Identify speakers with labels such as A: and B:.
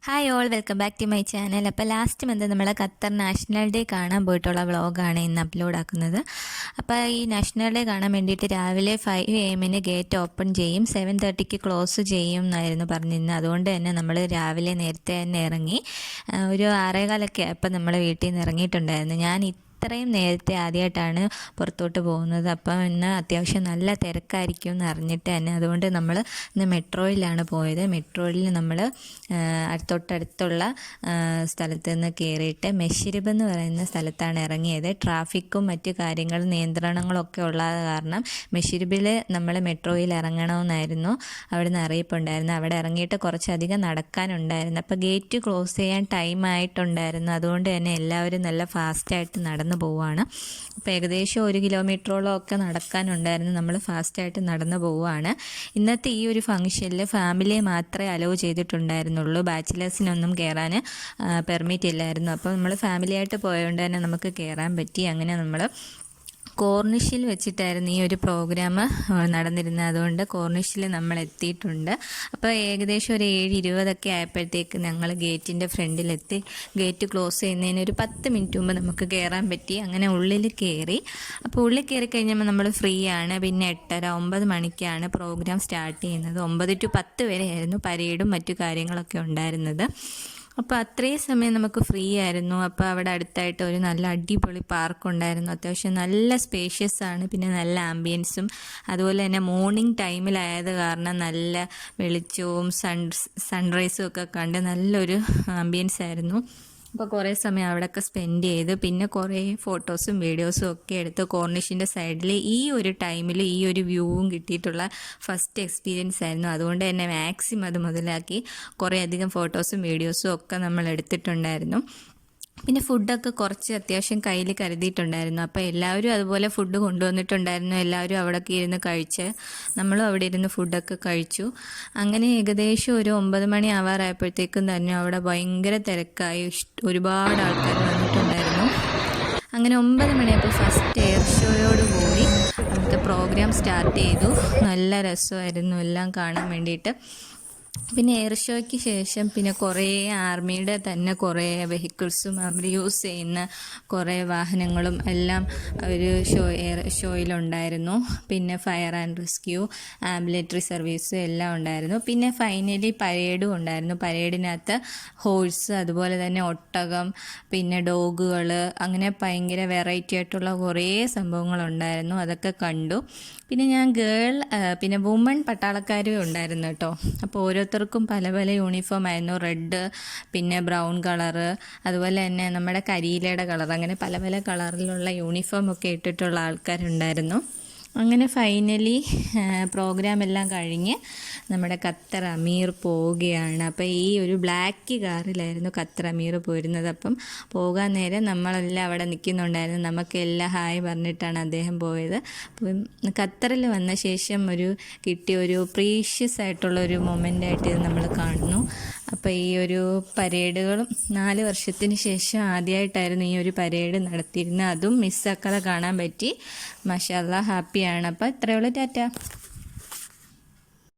A: Hi all, welcome back to my channel. അപ്പോൾ last month നമ്മൾ Qatar national day കാണാൻ പോയിട്ടുള്ള വ്ളോഗാണ് ഇന്ന് അപ്ലോഡ് ആക്കുന്നത്. അപ്പോൾ ഈ നാഷണൽ ഡേ കാണാൻ വേണ്ടിയിട്ട് രാവിലെ 5 AM ഗേറ്റ് ഓപ്പൺ ചെയ്യും, 7:30 ക്ലോസ് ചെയ്യും എന്നായിരുന്നു പറഞ്ഞിരുന്നത്. അതുകൊണ്ട് തന്നെ നമ്മൾ രാവിലെ നേരത്തെ തന്നെ ഇറങ്ങി. ഒരു 6:15 ആയപ്പോൾ നമ്മൾ വീട്ടിൽ നിന്ന് ഇറങ്ങിയിട്ടുണ്ടായിരുന്നു. ഞാൻ ഇത്രയും നേരത്തെ ആദ്യമായിട്ടാണ് പുറത്തോട്ട് പോകുന്നത്. അപ്പം ഇന്ന് അത്യാവശ്യം നല്ല തിരക്കായിരിക്കും എന്ന് അറിഞ്ഞിട്ട് തന്നെ അതുകൊണ്ട് നമ്മൾ ഇന്ന് മെട്രോയിലാണ് പോയത്. മെട്രോയിൽ നമ്മൾ തൊട്ടടുത്തുള്ള സ്ഥലത്ത് നിന്ന് കയറിയിട്ട് മെഷിരിബ് എന്ന് പറയുന്ന സ്ഥലത്താണ് ഇറങ്ങിയത്. ട്രാഫിക്കും മറ്റു കാര്യങ്ങളും നിയന്ത്രണങ്ങളൊക്കെ ഉള്ളത് കാരണം മെഷിരിബിൽ നമ്മൾ മെട്രോയിൽ ഇറങ്ങണമെന്നായിരുന്നു അവിടെ നിന്ന് അറിയിപ്പുണ്ടായിരുന്നു. അവിടെ ഇറങ്ങിയിട്ട് കുറച്ചധികം നടക്കാനുണ്ടായിരുന്നു. അപ്പോൾ ഗേറ്റ് ക്ലോസ് ചെയ്യാൻ ടൈം ആയിട്ടുണ്ടായിരുന്നു. അതുകൊണ്ട് തന്നെ എല്ലാവരും നല്ല ഫാസ്റ്റായിട്ട് നടന്നു പോവുകയാണ്. അപ്പോൾ ഏകദേശം 1 കിലോമീറ്ററോളം ഒക്കെ നടക്കാനുണ്ടായിരുന്നു. നമ്മൾ ഫാസ്റ്റായിട്ട് നടന്നു പോവുകയാണ്. ഇന്നത്തെ ഈ ഒരു ഫംഗ്ഷനിൽ ഫാമിലിയെ മാത്രമേ അലോ ചെയ്തിട്ടുണ്ടായിരുന്നുള്ളൂ. ബാച്ചിലേഴ്സിനൊന്നും കയറാൻ പെർമിറ്റ് ഇല്ലായിരുന്നു. അപ്പോൾ നമ്മൾ ഫാമിലിയായിട്ട് പോയതുകൊണ്ട് തന്നെ നമുക്ക് കയറാൻ പറ്റി. അങ്ങനെ നമ്മൾ കോർണിഷിൽ വെച്ചിട്ടായിരുന്നു ഈ ഒരു പ്രോഗ്രാം നടന്നിരുന്നത്. അതുകൊണ്ട് കോർണിഷിൽ നമ്മൾ എത്തിയിട്ടുണ്ട്. അപ്പോൾ ഏകദേശം ഒരു 7:20 ആയപ്പോഴത്തേക്ക് ഞങ്ങൾ ഗേറ്റിൻ്റെ ഫ്രണ്ടിലെത്തി. ഗേറ്റ് ക്ലോസ് ചെയ്യുന്നതിന് ഒരു 10 മിനിറ്റ് മുമ്പ് നമുക്ക് കയറാൻ പറ്റി. അങ്ങനെ ഉള്ളിൽ കയറി. അപ്പോൾ ഉള്ളിൽ കയറി കഴിഞ്ഞപ്പോൾ നമ്മൾ ഫ്രീ ആണ്. പിന്നെ 8:30-9 മണിക്കാണ് പ്രോഗ്രാം സ്റ്റാർട്ട് ചെയ്യുന്നത്. 9 to 10 വരെയായിരുന്നു പരേഡും മറ്റു കാര്യങ്ങളൊക്കെ ഉണ്ടായിരുന്നത്. അപ്പോൾ അത്രയും സമയം നമുക്ക് ഫ്രീ ആയിരുന്നു. അപ്പോൾ അവിടെ അടുത്തായിട്ട് ഒരു നല്ല അടിപൊളി പാർക്ക് ഉണ്ടായിരുന്നു. അത്യാവശ്യം നല്ല സ്പേഷ്യസ് ആണ്. പിന്നെ നല്ല ആംബിയൻസും അതുപോലെ തന്നെ മോർണിംഗ് ടൈമിലായത് കാരണം നല്ല വെളിച്ചവും സൺറൈസും ഒക്കെ കണ്ട് നല്ലൊരു ആംബിയൻസ് ആയിരുന്നു. അപ്പോൾ കുറേ സമയം അവിടെയൊക്കെ സ്പെൻഡ് ചെയ്ത് പിന്നെ കുറേ ഫോട്ടോസും വീഡിയോസും ഒക്കെ എടുത്ത് കോർണിഷിൻ്റെ സൈഡിൽ ഈ ഒരു ടൈമിൽ ഈ ഒരു വ്യൂവും കിട്ടിയിട്ടുള്ള ഫസ്റ്റ് എക്സ്പീരിയൻസ് ആയിരുന്നു. അതുകൊണ്ട് തന്നെ മാക്സിമം അത് മുതലാക്കി കുറേ അധികം ഫോട്ടോസും വീഡിയോസും ഒക്കെ നമ്മൾ എടുത്തിട്ടുണ്ടായിരുന്നു. പിന്നെ ഫുഡൊക്കെ കുറച്ച് അത്യാവശ്യം കയ്യിൽ കരുതിയിട്ടുണ്ടായിരുന്നു. അപ്പോൾ എല്ലാവരും അതുപോലെ ഫുഡ് കൊണ്ടുവന്നിട്ടുണ്ടായിരുന്നു. എല്ലാവരും അവിടെയൊക്കെ ഇരുന്ന് കഴിച്ച് നമ്മളും അവിടെ ഇരുന്ന് ഫുഡൊക്കെ കഴിച്ചു. അങ്ങനെ ഏകദേശം ഒരു 9 മണി ആവാറായപ്പോഴത്തേക്കും തന്നെ അവിടെ ഭയങ്കര തിരക്കായി. ഒരുപാട് ആൾക്കാർ വന്നിട്ടുണ്ടായിരുന്നു. അങ്ങനെ 9 മണിയായപ്പോൾ ഫസ്റ്റ് എയർ ഷോയോട് കൂടി അവിടുത്തെ പ്രോഗ്രാം സ്റ്റാർട്ട് ചെയ്തു. നല്ല രസമായിരുന്നു എല്ലാം കാണാൻ വേണ്ടിയിട്ട്. പിന്നെ എയർ ഷോയ്ക്ക് ശേഷം പിന്നെ കുറേ ആർമിയുടെ തന്നെ കുറേ വെഹിക്കിൾസും അവർ യൂസ് ചെയ്യുന്ന കുറേ വാഹനങ്ങളും എല്ലാം ഒരു എയർ ഷോയിലുണ്ടായിരുന്നു. പിന്നെ ഫയർ ആൻഡ് റെസ്ക്യൂ, ആംബുലറ്ററി സർവീസും എല്ലാം ഉണ്ടായിരുന്നു. പിന്നെ ഫൈനലി പരേഡും ഉണ്ടായിരുന്നു. പരേഡിനകത്ത് ഹോഴ്സ്, അതുപോലെ തന്നെ ഒട്ടകം, പിന്നെ ഡോഗുകൾ, അങ്ങനെ ഭയങ്കര വെറൈറ്റി ആയിട്ടുള്ള കുറേ സംഭവങ്ങളുണ്ടായിരുന്നു. അതൊക്കെ കണ്ടു. പിന്നെ ഞാൻ പിന്നെ വുമൺ പട്ടാളക്കാരും ഉണ്ടായിരുന്നു കേട്ടോ. അപ്പോൾ ഓരോരുത്തർക്കും പല പല യൂണിഫോം ആയിരുന്നു. റെഡ്, പിന്നെ ബ്രൗൺ കളറ്, അതുപോലെ തന്നെ നമ്മുടെ കരിയിലയുടെ കളർ, അങ്ങനെ പല പല കളറിലുള്ള യൂണിഫോം ഒക്കെ ഇട്ടിട്ടുള്ള ആൾക്കാരുണ്ടായിരുന്നു. അങ്ങനെ ഫൈനലി പ്രോഗ്രാം എല്ലാം കഴിഞ്ഞ് നമ്മുടെ ഖത്തർ അമീർ പോവുകയാണ്. അപ്പോൾ ഈ ഒരു ബ്ലാക്ക് കാറിലായിരുന്നു ഖത്തർ അമീർ പോരുന്നത്. അപ്പം പോകാൻ നേരം നമ്മളെല്ലാം അവിടെ നിൽക്കുന്നുണ്ടായിരുന്നു. നമുക്കെല്ലാം ഹായ് പറഞ്ഞിട്ടാണ് അദ്ദേഹം പോയത്. അപ്പം ഖത്തറിൽ വന്ന ശേഷം കിട്ടിയ ഒരു പ്രീഷ്യസ് ആയിട്ടുള്ള ഒരു മൊമെൻ്റായിട്ട് ഇത് നമ്മൾ കാണുന്നു. അപ്പോൾ ഈ ഒരു പരേഡുകളും 4 വർഷത്തിന് ശേഷം ആദ്യമായിട്ടായിരുന്നു ഈ ഒരു പരേഡ് നടത്തിയിരുന്നത്. അതും മിസ്സാക്കാതെ കാണാൻ പറ്റി. മാഷാ അല്ലാഹ്, ഹാപ്പിയാണ്. അപ്പോൾ ഇത്രയേ ഉള്ളൂ. ടാറ്റ.